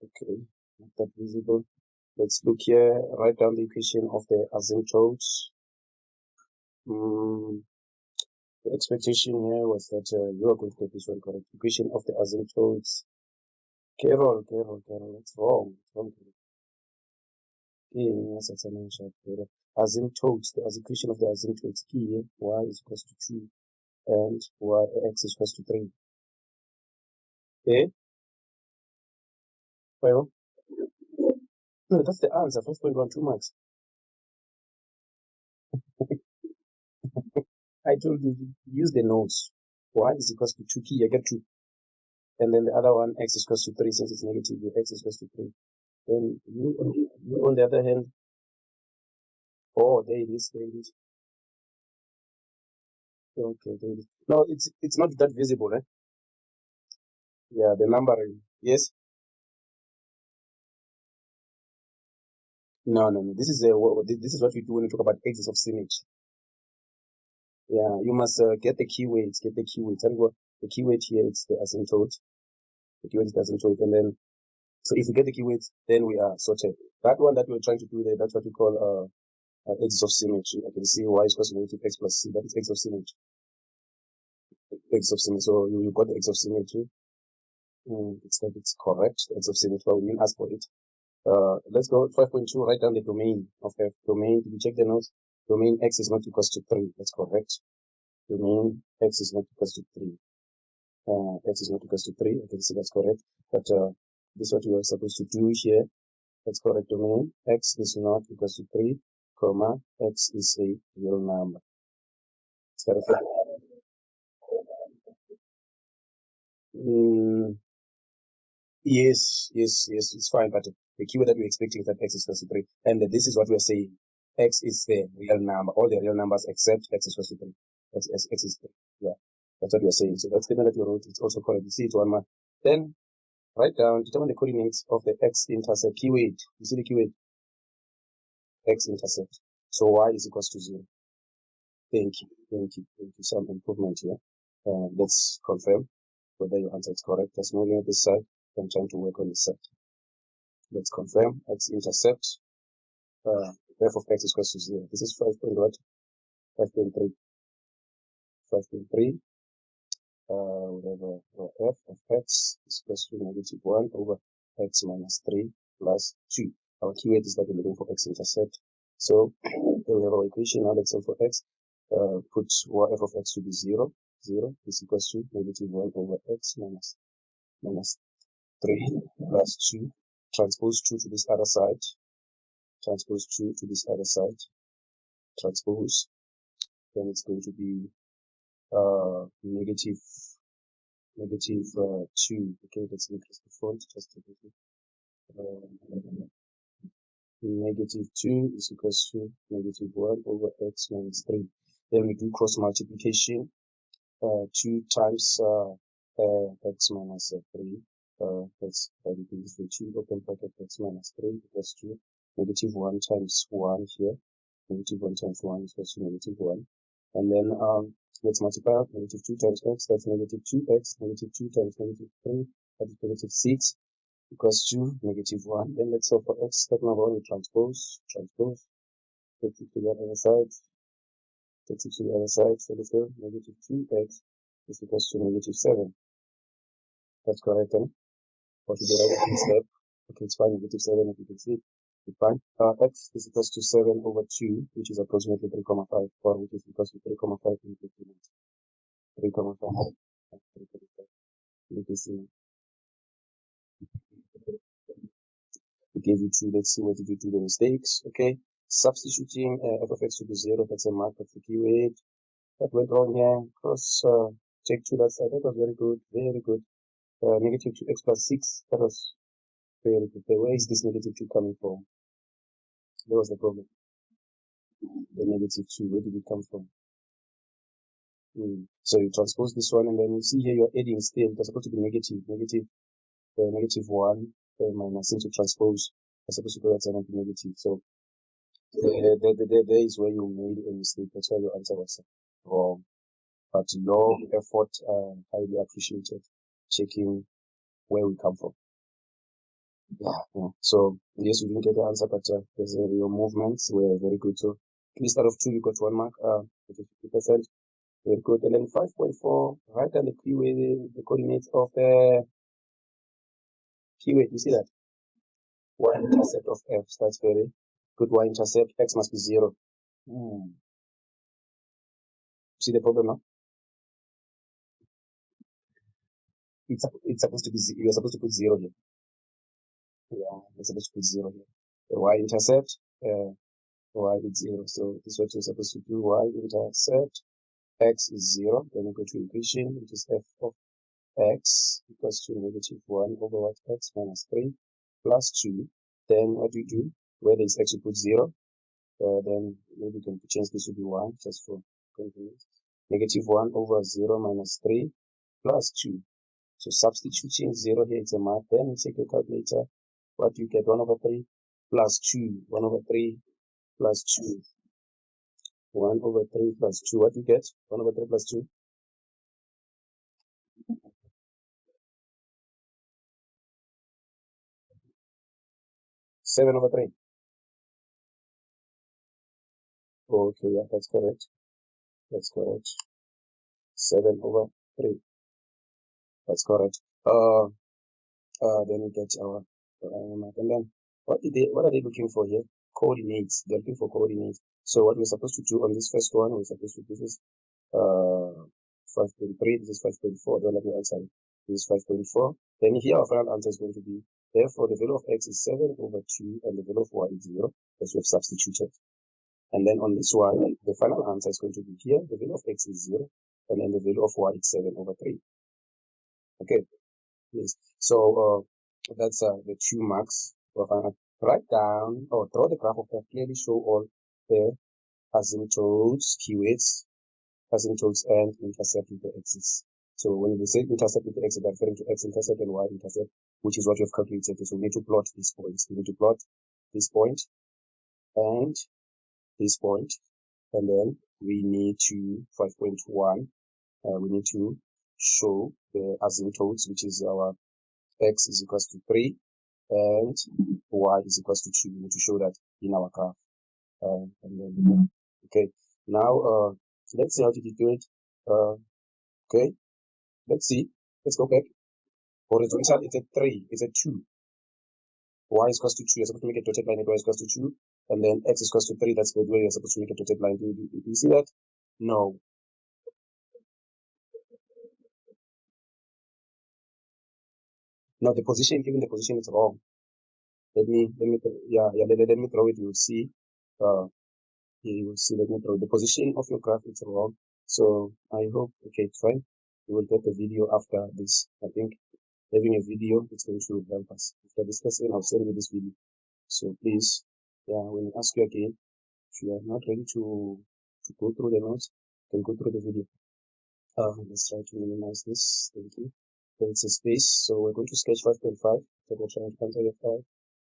Okay, not that visible. Let's look here. Write down the equation of the asymptotes. The expectation here was that you are going to get this one correct. Equation of the asymptotes. Carol, that's wrong. It's wrong. Yes, that's an answer. Asymptotes, the equation of the asymptotes here, y is equals to 2 and x is equals to 3. Okay? Well, no, that's the answer. 5.12 marks. I told you, use the notes. Y is equals to 2 key, I get 2. And then the other one, x is equals to 3, since it's negative, x is equals to 3. Then you on the other hand, oh, there it is, there it is. Okay, there it is. No, it's not that visible, eh? Yeah, the numbering. Yes? No. This is what we do when we talk about axis of symmetry. Yeah, you must get the keywords. Get the keywords. And the keyword here is the asymptote. The keyword is the asymptote, and then so if we get the keywords, then we are sorted. That one that we're trying to do there, that's what we call axis of symmetry. I can see y is equal to negative x plus c. That is axis of symmetry. Axis of symmetry. So you got the axis of symmetry. It's like it's correct. The axis of symmetry. But we didn't ask for it. Let's go 5.2. Write down the domain of f. Domain. Did you check the notes? Domain x is not equals to 3. That's correct. Domain x is not equals to 3. X is not equals to 3. I can see that's correct. But this is what we are supposed to do here. That's correct. Domain x is not equals to 3, comma, x is a real number. Is that okay? Yes, it's fine. But the keyword that we're expecting is that x is equals to 3. And this is what we're saying. X is the real number. All the real numbers except x is equals to 3. X is 3. Yeah. That's what we're saying. So that's the one that you wrote. It's also correct. You see it's 1 mark. Then write down, determine the coordinates of the x-intercept keyword. You see the keyword? X-intercept. So y is equals to 0. Thank you. Some improvement here. Let's confirm whether your answer is correct. Let's move on this side. I'm trying to work on this side. Let's confirm x-intercept. F of x is equals to 0. This is 5.3. 5.3. Whatever f of x is equals to negative 1 over x minus 3 plus 2. Our keyword is that we're looking for x-intercept. So here we have our equation. Now let's solve for x. Put f of x to be 0. 0 is equals to negative 1 over x minus 3 plus 2. Transpose 2 to this other side. Transpose 2 to this other side. Transpose. Then it's going to be negative 2. Okay, let's increase the font just a little. Negative 2 is equals to negative 1 over x minus 3. Then we do cross multiplication. 2 times x minus 3. Let's divide this by 2, open bracket, x minus 3 equals to negative 1 times 1 here. Negative 1 times 1 is equals to negative 1. And then let's multiply out negative 2 times x, that's negative 2x. Negative 2 times negative 3, that is positive 6, equals to negative 1. Then let's solve for x. Step number 1, we transpose. Take it to the other side. Take it to the other side. So let's go negative 2x is equals to negative 7. That's correct, then. Or to the right step. Okay, it's fine. Negative 7, if you can see it. It's fine. X is equals to 7 over 2, which is approximately 3,5, or which is equals to 3,5 in 3,5. 3,5. We gave you 2. Let's see where did you do the mistakes. Okay. Substituting f of x to be 0. That's a mark of the keyword. That went wrong here. Cross check to that side. That was very good. Very good. Negative 2x plus 6. That was very good. Where is this negative 2 coming from? That was the problem. The negative 2. Where did it come from? So you transpose this one, and then you see here you're adding still. It's supposed to be negative 1 minus, since you transpose, it's supposed to go outside and be negative. So there is where you made a mistake. That's why your answer was wrong. But your effort, highly appreciated, checking where we come from. Yeah. So yes, we didn't get the answer, but your movements were very good. So 3 out of 2, you got 1 mark, which is 50%. Very good. And then 5.4, write down the keyword, the coordinates of the keyword. You see that? Y-intercept of f. That's very good. Y-intercept, x must be 0. See the problem now? It's supposed to be, you're supposed to put 0 here. Yeah, you're supposed to put 0 here. The y-intercept, y is 0. So this is what you're supposed to do. Y-intercept, x is 0. Then you go to equation, which is f of x equals to -1 over what? X minus 3 plus 2. Then what do you do? Where there is x, you put 0. Then maybe you can change this to be 1 just for convenience. -1 over 0 minus 3 plus 2. So substituting 0 here, it's a mark. Then you take your calculator. What do you get? 1 over 3 plus 2. 1 over 3 plus 2. 1 over 3 plus 2. What do you get? 1 over 3 plus 2. 7 over 3. Okay, yeah, that's correct. That's correct. 7 over 3. That's correct. Then we get our mark. And then what are they looking for here? Coordinates. They're looking for coordinates. So what we're supposed to do on this first one, we're supposed to do this 5.3, this is 5.4. Don't let me answer it. This is 5.4. Then here our final answer is going to be, therefore the value of x is 7 over 2 and the value of y is 0, as we have substituted. And then on this one, the final answer is going to be here, the value of x is 0, and then the value of y is 7 over 3. Okay, yes. So that's the 2 marks. Write down or draw the graph of that, clearly show all the asymptotes, keywords, asymptotes, and intercept with the axis. So when we say intercept with the axis, we're referring to x-intercept and y-intercept, which is what we have calculated. So we need to plot these points. We need to plot this point and this point, and then we need to 5.1. We need to show the asymptotes, which is our x is equals to 3 and y is equals to 2. We need to show that in our graph. And then, okay, now let's see how did you do it. Okay, let's see. Let's go back. Horizontal, it's a 3, it's a 2. Y is equals to 2. You're supposed to make a dotted line at y is equals to 2. And then x is equals to 3. That's the way you're supposed to make a dotted line. Do you see that? No. Now the position, even the position is wrong. Let me throw it. You'll see. You will see. Let me throw the position of your graph. It's wrong. So I hope. Okay, it's fine. You will get the video after this. I think having a video is going to help us. After this lesson, I'll send you this video. So please, when I ask you again, if you are not ready to go through the notes, then go through the video. Let's try to minimize this. Thank you. So it's a space. So we're going to sketch 5.5. So we're trying to answer your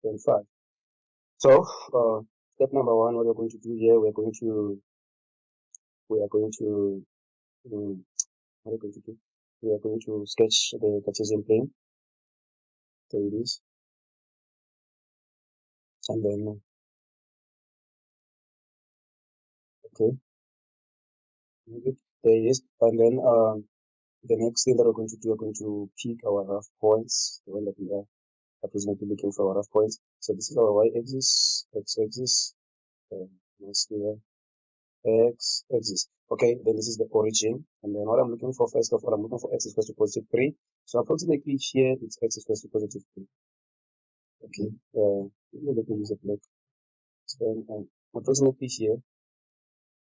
5.5. So step number 1, what we're going to do here, we are going to what are we going to do? We are going to sketch the Cartesian plane. There it is. And then okay, there it is. And then the next thing that we're going to do, we're going to pick our rough points, the one that we are approximately looking for our rough points. So this is our y-axis, x-axis, x-axis. Okay, then this is the origin. And then what I'm looking for, first of all, I'm looking for x is equal to positive 3. So approximately here, it's x is equal to positive 3. Okay, let me use a black. So approximately here,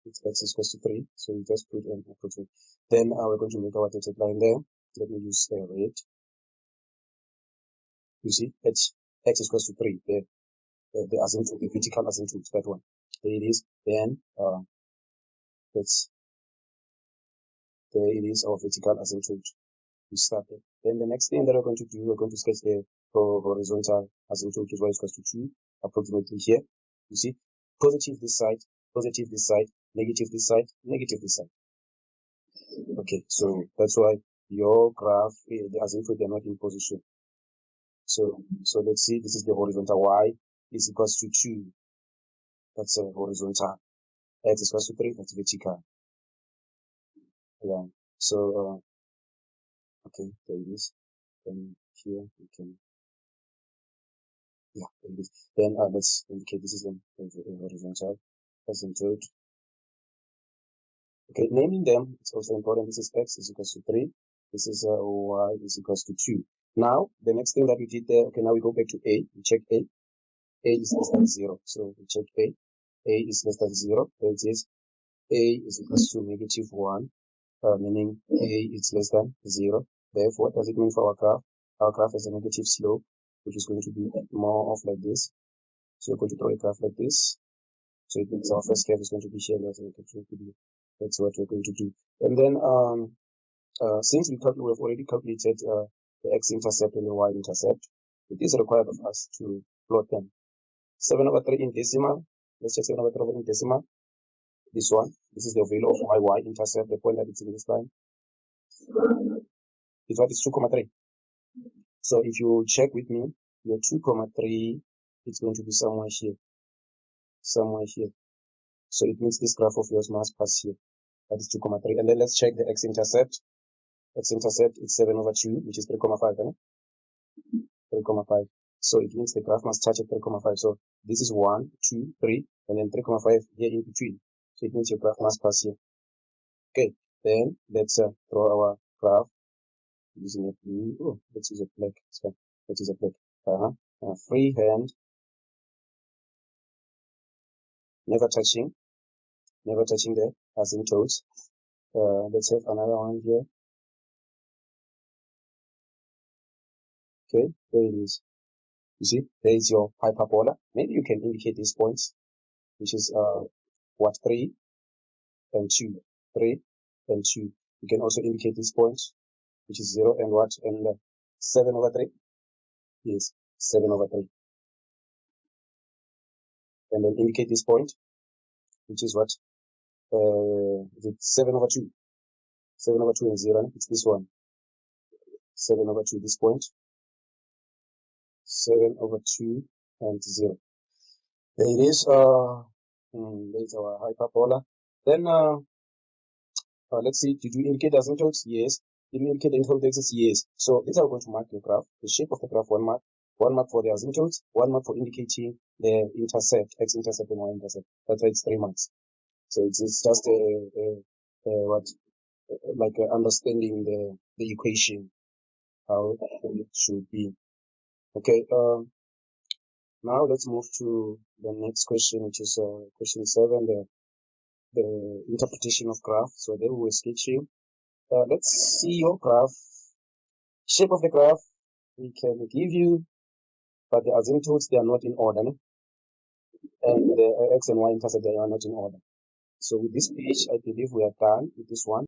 it's x is equal to 3. So we just put an approximate. Then we're going to make our dotted line there. Let me use red. You see, x is equal to 3. The asymptote, the vertical asymptote, that one. There it is. Then there it is, our vertical asymptote. We started. Then the next thing that we're going to do, we're going to sketch the horizontal asymptote, which is y is equal to 2, approximately here. You see, positive this side, negative this side, negative this side. Okay, so that's why your graph, the asymptote, they're not in position. So let's see, this is the horizontal. Y is equals to 2. That's a horizontal. X is equals to 3. That's vertical. Yeah. So, okay, there it is. Then here we can, yeah, there it is. Then let's indicate this is a horizontal asymptote. Okay, naming them, it's also important. This is X is equals to 3. This is Y is equals to 2. Now, the next thing that we did there, okay, now we go back to A. We check A. A is less than 0. So we check A. A is less than 0. There it is. A is equals to negative 1, meaning A is less than 0. Therefore, what does it mean for our graph? Our graph has a negative slope, which is going to be more of like this. So we're going to draw a graph like this. So it means our first curve is going to be here. That's what we're going to do. And then, since we've already calculated the x-intercept and the y-intercept, it is required of us to plot them. 7/3 in decimal. Let's check 7/3 in decimal. This one. This is the value of my y-intercept, the point that it's in this line. Is what is 2,3. So if you check with me, your 2,3, it's going to be somewhere here. Somewhere here. So it means this graph of yours must pass here. That is 2,3. And then let's check the x-intercept. X-intercept is 7/2, which is 3,5. 3,5. So it means the graph must touch at 3,5. So this is 1, 2, 3, and then 3,5 here in between. So it means your graph must pass here. Okay, then let's draw our graph using a blue. Oh, let's use a black. Let's use a black. Freehand, never touching the asymptotes. Let's have another one here. Okay, there it is. You see, there is your hyperbola. Maybe you can indicate these points, which is 3 and 2. 3 and 2. You can also indicate these points, which is 0 and 7/3. Yes, 7/3. And then indicate this point, which is what? Is it 7/2? 7/2 and 0. It's this one. 7/2, this point. 7/2 and 0. There it is. There's our hyperbola. Then let's see. Did you indicate the asymptotes? Yes. Did you indicate the interval axis? Yes. So these are going to mark your graph. The shape of the graph, 1 mark. 1 mark for the asymptotes. 1 mark for indicating the intercept, x-intercept and y-intercept. That's why it's 3 marks. So it's just understanding the equation, how it should be. Okay. Now let's move to the next question, which is question 7, the interpretation of graph. So there we were sketching. Let's see your graph. Shape of the graph we can give you, but the asymptotes, they are not in order, and the x and y intercept, they are not in order. So with this page, I believe we are done with this one.